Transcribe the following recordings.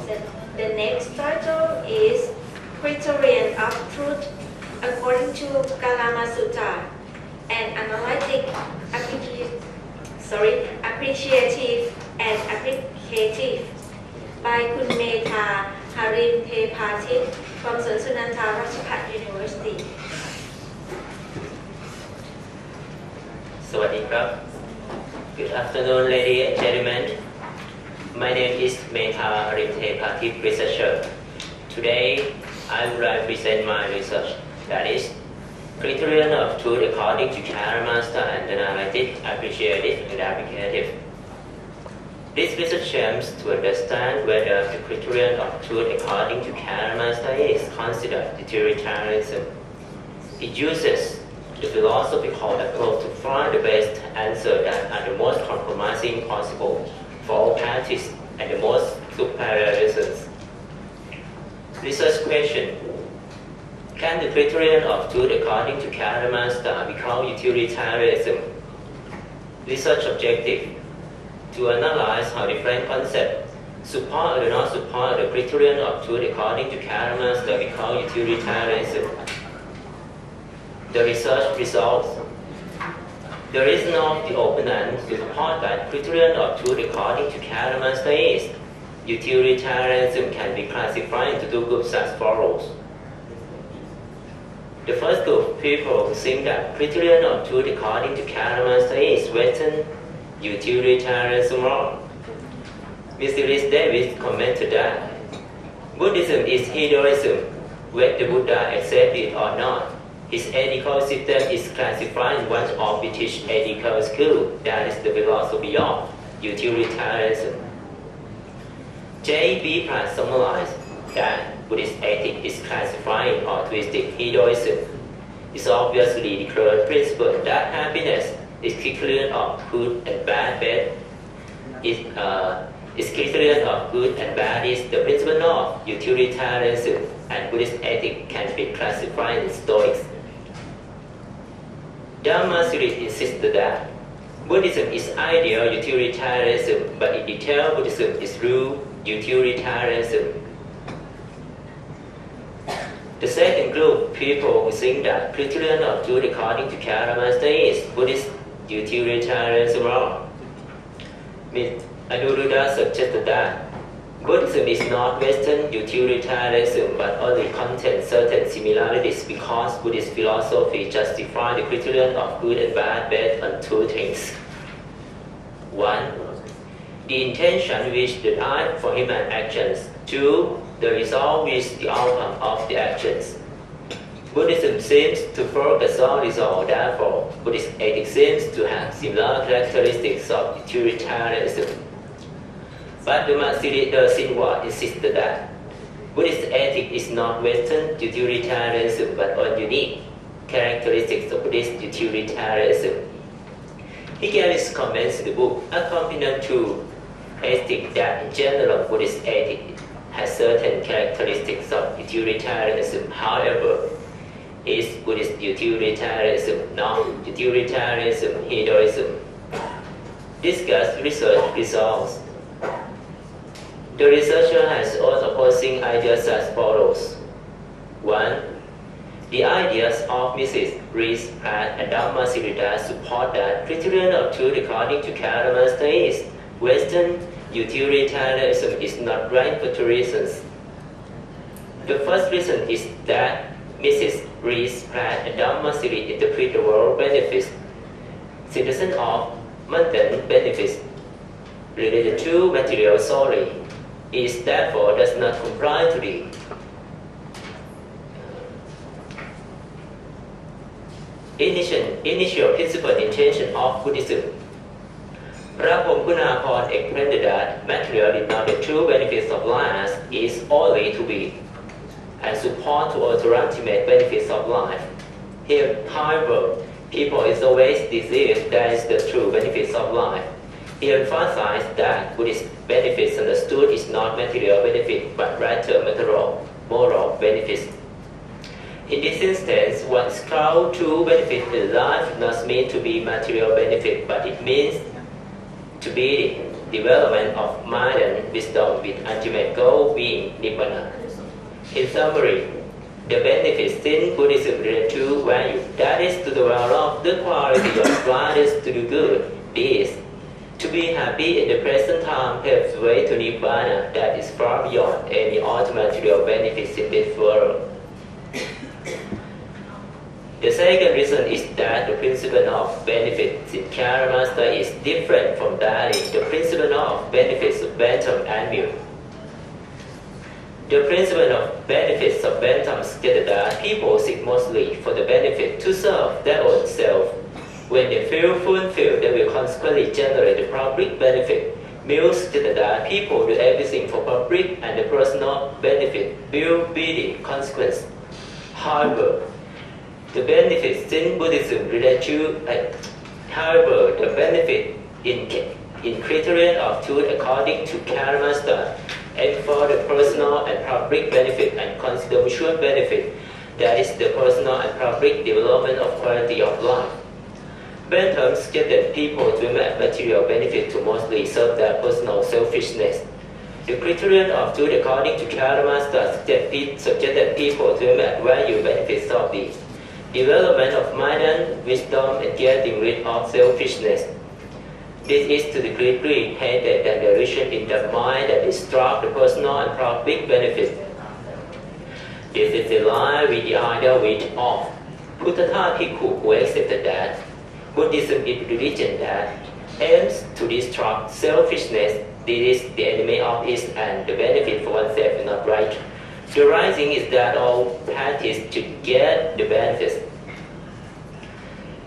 The next title is Criterion of Truth according to Kalama Sutta, an analytic, appreciative and applicative by คุณเมธา หาริมเทพาทิต from สวนสุนันทาราชภัฏ University สวัสดีครับ Good afternoon, ladies and gentlemen. My name is Metha Harimthepathip researcher. Today, I would like to present my research, that is, criterion of truth according to Karamaster and analytic, appreciative, and applicative. This research aims to understand whether the criterion of truth according to Karamaster is considered utilitarianism. It uses the philosophical approach to find the best answer that are the most compromising possible for all parties and the most superior reasons. Research question: Can the criterion of truth according to Karamaster be called utilitarianism? Research objective: to analyze how different concepts support or do not support the criterion of truth according to Karamaster be called utilitarianism. The research results: the reason of the opponent to support that criterion of truth according to Karamaster is utilitarianism can be classified into two groups as follows. The first group of people who think that criterion of truth according to Karamaster is Western utilitarianism wrong. Mr. Rhys Davis commented that Buddhism is hedonism, whether the Buddha accepts it or not. His ethical system is classified in one of British ethical school, that is the philosophy of utilitarianism. J.B. Pratt summarized that Buddhist ethics is classified in altruistic hedonism. It's obviously the current principle that happiness is criterion of good and bad, is criterion of good and bad is the principle of utilitarianism, and Buddhist ethics can be classified in Stoics. Dhammasiri insisted that Buddhism is ideal utilitarianism, but in detail Buddhism is true utilitarianism. The second group of people who think that criterion of truth according to Karamaster is Buddhist utilitarianism wrong. Ms. Anuruddha suggested that Buddhism is not Western utilitarianism but only contains certain similarities because Buddhist philosophy justifies the criterion of good and bad based on two things. 1. The intention which derived from human actions. 2. The result which the outcome of the actions. Buddhism seems to focus on result, therefore Buddhist ethics seems to have similar characteristics of utilitarianism. But Dhammasiri the Sinwa insisted that Buddhist ethics is not Western utilitarianism but on unique characteristics of Buddhist utilitarianism. He gave his comments in the book Accompaniment to Ethics that in general Buddhist ethics has certain characteristics of utilitarianism. However, is Buddhist utilitarianism not utilitarianism hedonism? Discuss research results. The researcher has all opposing ideas as follows. 1. The ideas of Mrs. Rhys, Pratt and Dhammasiri support that criterion of truth according to Karamaster is Western utilitarianism is not right for two reasons. The first reason is that Mrs. Rhys, Pratt and Dhammasiri interpret the world benefits, citizen of mundane benefits related to material solely. Is therefore does not comply to the initial principle intention of Buddhism. Prabhupada Kunapon explained that material is not the true benefits of life, is only to be and support to the ultimate benefits of life. Here, however, people is always deceived that is the true benefits of life. He emphasized that Buddhist benefits understood is not material benefit but rather moral benefits. In this instance, what is called true benefit in life does not mean to be material benefit, but it means to be development of mind and wisdom with ultimate goal being Nibbana. In summary, the benefits in Buddhism relate to value, that is to develop the quality of practice to do good. This, to be happy in the present time, paves the way to Nibbana that is far beyond any ultimate material benefits in this world. The second reason is that the principle of benefits in Karamasta is different from that in the principle of benefits of Bantam and Mu. The principle of benefits of Bantam stated that people seek mostly for the benefit to serve their own self. When they feel fulfilled, they will consequently generate the public benefit. Mu stated that people do everything for public and the personal benefit will be the consequence. However, the benefits in Buddhism relate to, however, the benefit in criterion of truth according to Karamasta aim for the personal and public benefit and consider mutual benefit, that is the personal and public development of quality of life. Bentham suggested people to make material benefit to mostly serve their personal selfishness. The criterion of truth according to Karamasta suggested people to make value benefits of the development of mind and wisdom and getting rid of selfishness. This is to the degree hated and delusion in the mind that disrupt the personal and public benefit. This is the line with the idea of Buddha Bhikkhu who accepted that Buddhism is a religion that aims to disrupt selfishness. This is the enemy of it and the benefit for oneself is not right. The rising is that all practice to get the benefits.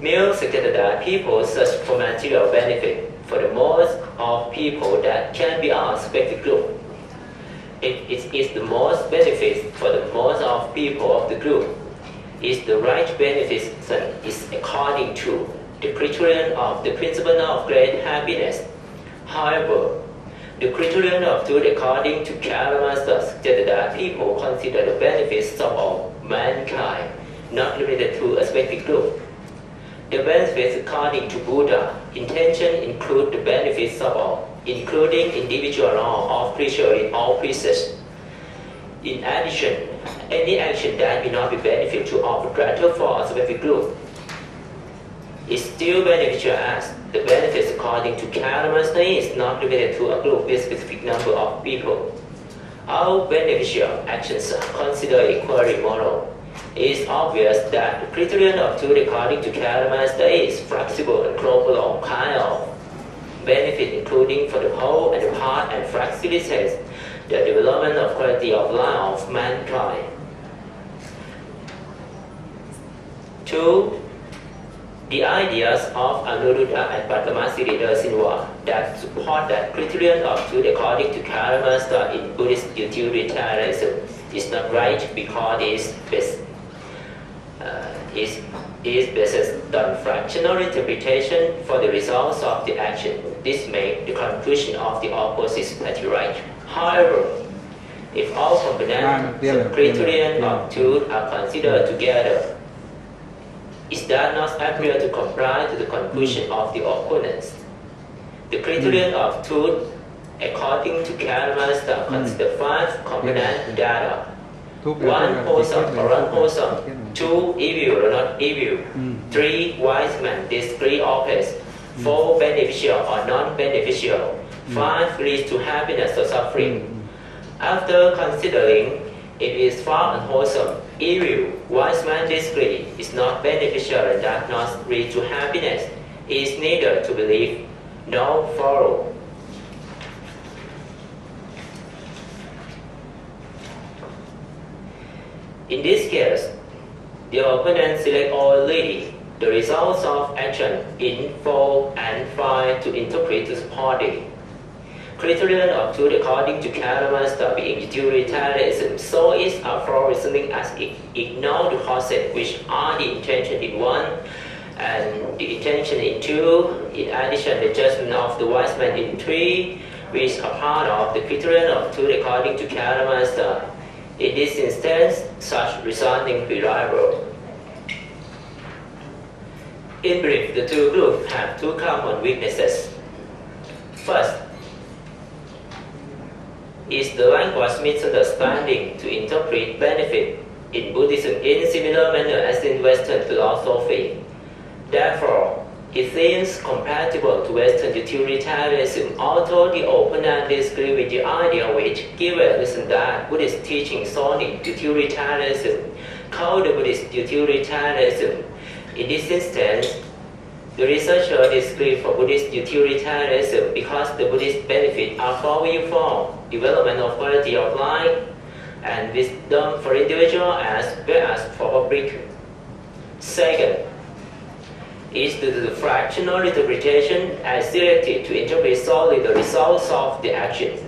Mill suggested that people search for material benefit for the most of people that can be asked spectacle. It is the most benefits for the most of people of the group. Is the right benefits is according to the criterion of the principle of great happiness. However, the criterion of truth according to Karamasta suggested that people consider the benefits of all mankind, not limited to a specific group. The benefits according to Buddha intention include the benefits of all, including individual law of creature in all creatures. In addition, any action that will not be beneficial to all but rather for a specific group is still beneficial as the benefits according to Karamasta is not limited to a group with a specific number of people. All beneficial actions are considered equally moral. It is obvious that the criterion of truth according to Karamasta is flexible and global all kind of benefit including for the whole and the part and facilitates the development of quality of life of mankind. 2. The ideas of Anuruddha and Paramasiddhi Narasimha that support that criterion of truth according to Karamasta in Buddhist utilitarianism is not right because it is based on fractional interpretation for the results of the action. This makes the conclusion of the opposite party right. However, if all components of criterion of truth are considered together, it does not appear to comply to the conclusion of the opponents. The criterion of truth, according to Karamasta, considers 5 component data. 1 wholesome or unwholesome, 2 evil or not evil, 3 wise man, discrete or opposite, 4 beneficial or non-beneficial, 5 leads to happiness or suffering. After considering it is far unwholesome, evil, wise man discrete, is not beneficial and does not lead to happiness. It is neither to believe nor follow. In this case, the opponent select only the results of action in full and try to interpret to support it. Criterion of truth according to Karamasta being utilitarianism, so is our for reasoning as ignore the concept which are the intention in 1 and the intention in 2, in addition the judgment of the wise man in 3, which are part of the criterion of truth according to Karamasta. In this instance, such reasoning reliable. In brief, the two groups have 2 common weaknesses. First, is the language misunderstanding to interpret benefit in Buddhism in similar manner as in Western philosophy. Therefore, it seems compatible to Western utilitarianism, although the opponent disagree with the idea which, given reason that Buddhist teaching solely utilitarianism, called the Buddhist utilitarianism. In this instance, the researcher disagree for Buddhist utilitarianism because the Buddhist benefits are for uniform development of quality of life and wisdom for individual as well as for public. Second, is due to the fractional interpretation as selected to interpret solely the results of the action.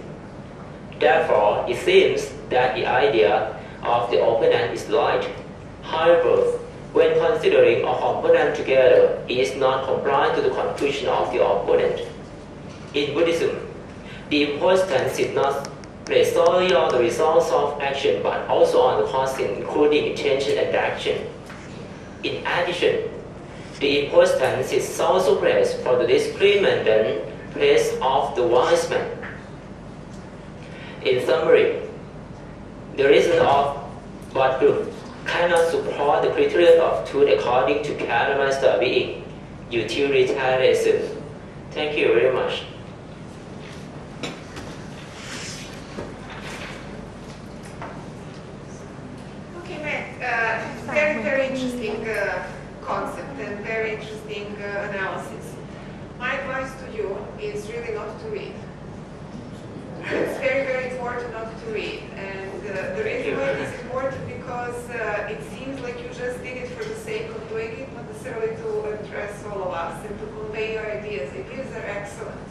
Therefore, it seems that the idea of the opponent is right. However, when considering a component together, it is not compliant to the conclusion of the opponent. In Buddhism, the importance is not placed solely on the results of action but also on the causing, including intention and action. In addition, the importance is also placed for the disagreement and place of the wise man. In summary, the reason of what group cannot support the criterion of truth according to Master being utilitarianism. Thank you very much. Okay, Matt. Very interesting concept and very interesting analysis. My advice to you is really not to read. It's very important not to read, and the reason why it is important because it seems like you just did it for the sake of doing it, not necessarily to address all of us and to convey your ideas. Ideas are excellent,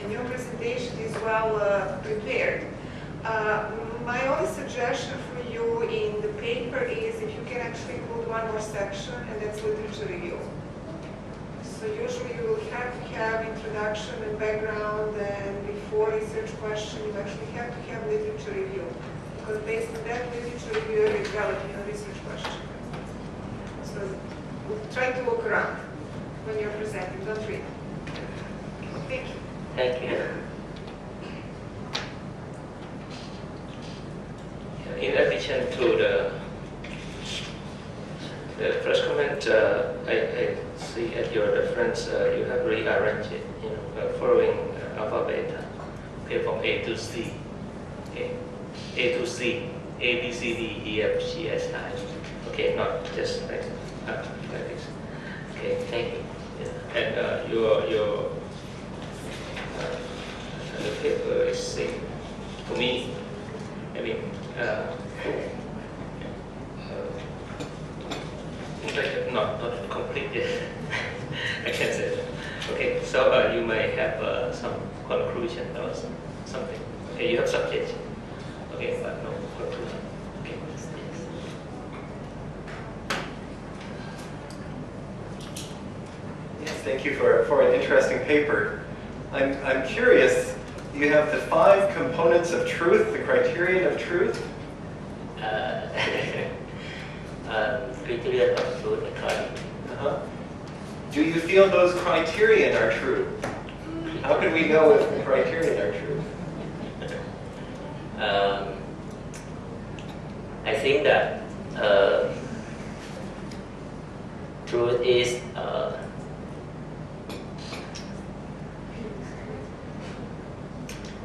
and your presentation is well prepared. My only suggestion for you in the paper is if you can actually include one more section, and that's literature review. So usually you will have to have introduction and background, and before research question you actually have to have literature review. Because based on that literature review is relevant to research question. So try to look around when you're presenting, don't read. Thank you. Thank you. In addition to the first comment, I see at your reference you have rearranged it, following alphabet, okay, from A to C, okay, A to C, A B C D E F G S I, okay, not just like this, okay, Thank you. yeah. And your the paper is saying to me, I mean. Not complete yet. I can say that. Okay, so you may have some conclusion or something. Okay, you have subject. Okay, but no conclusion. Okay. Yes, thank you for an interesting paper. I'm curious. You have the 5 components of truth, the criterion of truth. Criterion of truth according. Do you feel those criterion are true? How can we know if the criterion are true? I think that truth is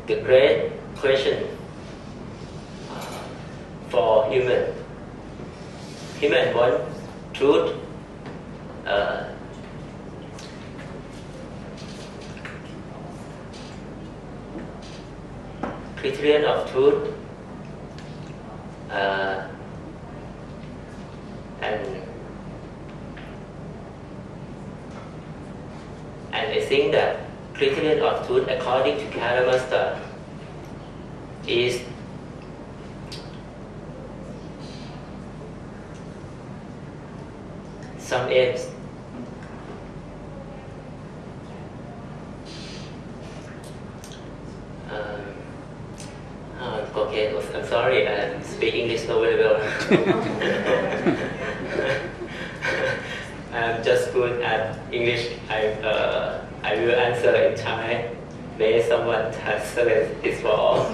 the great question for human. Human want truth. Criterion of truth, and I think that criterion of truth according to Master is some aims. Okay, I'm sorry, I speak English not very well. I'm just good at English. I will answer in Thai. May someone translate this for all.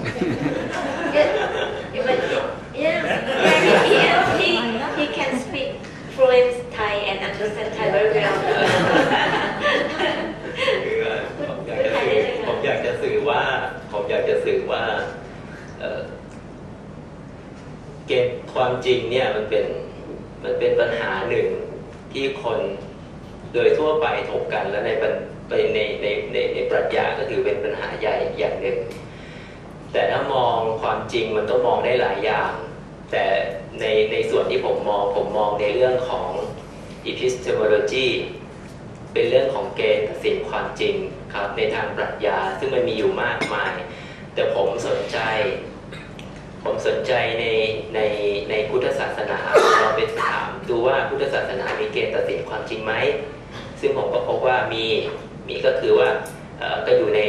He can speak fluent Thai and understand Thai very well. ผมอยากจะสื่อว่าเกณฑ์ความจริงเนี่ยมันเป็นปัญหาหนึ่งที่คนโดยทั่วไปถกกันและในปรัชญาก็ถือเป็นปัญหาใหญ่อย่างหนึ่งแต่ถ้ามองความจริงมันต้องมองได้หลายอย่างแต่ในส่วนที่ผมมองในเรื่องของ epistemology เป็นเรื่องของเกณฑ์ตัดสินความจริงครับในทางปรัชญาซึ่งมันมีอยู่มากมายแต่ผมสนใจในพุทธศาสนาเราไปถามดูว่าพุทธศาสนามีเกณฑ์ตัดสินความจริงไหมซึ่งผมก็พบว่ามีก็คือว่าก็อยู่ใน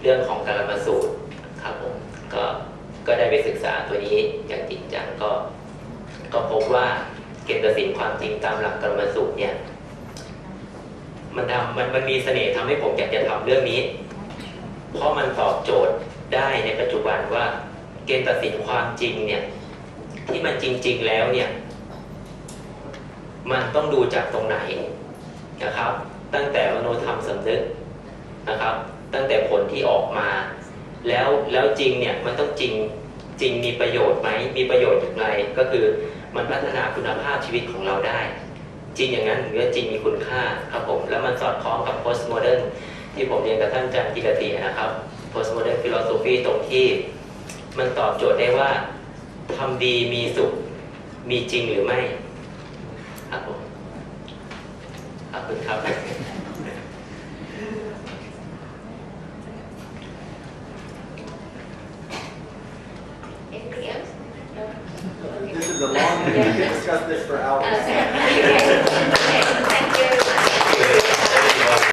เรื่องของกาลามสูตรครับผมก็ได้ไปศึกษาตัวนี้อย่างจริงจังก็พบว่าเกณฑ์ตัดสินความจริงตามหลักกาลามสูตรเนี่ยมันมีเสน่ห์ทำให้ผมอยากจะทำเรื่องนี้เพราะมันตอบโจทย์ได้ในปัจจุบันว่าเกณฑ์ตัดสินความจริงเนี่ยที่มันจริงๆแล้วเนี่ยมันต้องดูจากตรงไหนนะครับตั้งแต่มโนธรรมสำนึกนะครับตั้งแต่ผลที่ออกมาแล้วจริงเนี่ยมันต้องจริงมีประโยชน์ไหมมีประโยชน์อย่างไรก็คือมันพัฒนาคุณภาพชีวิตของเราได้จริงอย่างนั้นหรือจริงมีคุณค่าครับผมแล้วมันสอดคล้องกับ postmodern ที่ผมเรียนกับท่านอาจารย์กิรตินะครับ postmodern philosophy ตรงที่มันตอบโจทย์ได้ว่าทำดีมีสุขมีจริงหรือไม่ครับผมขอบคุณครับ Anything else? No. This is a long, we could discuss this for hours.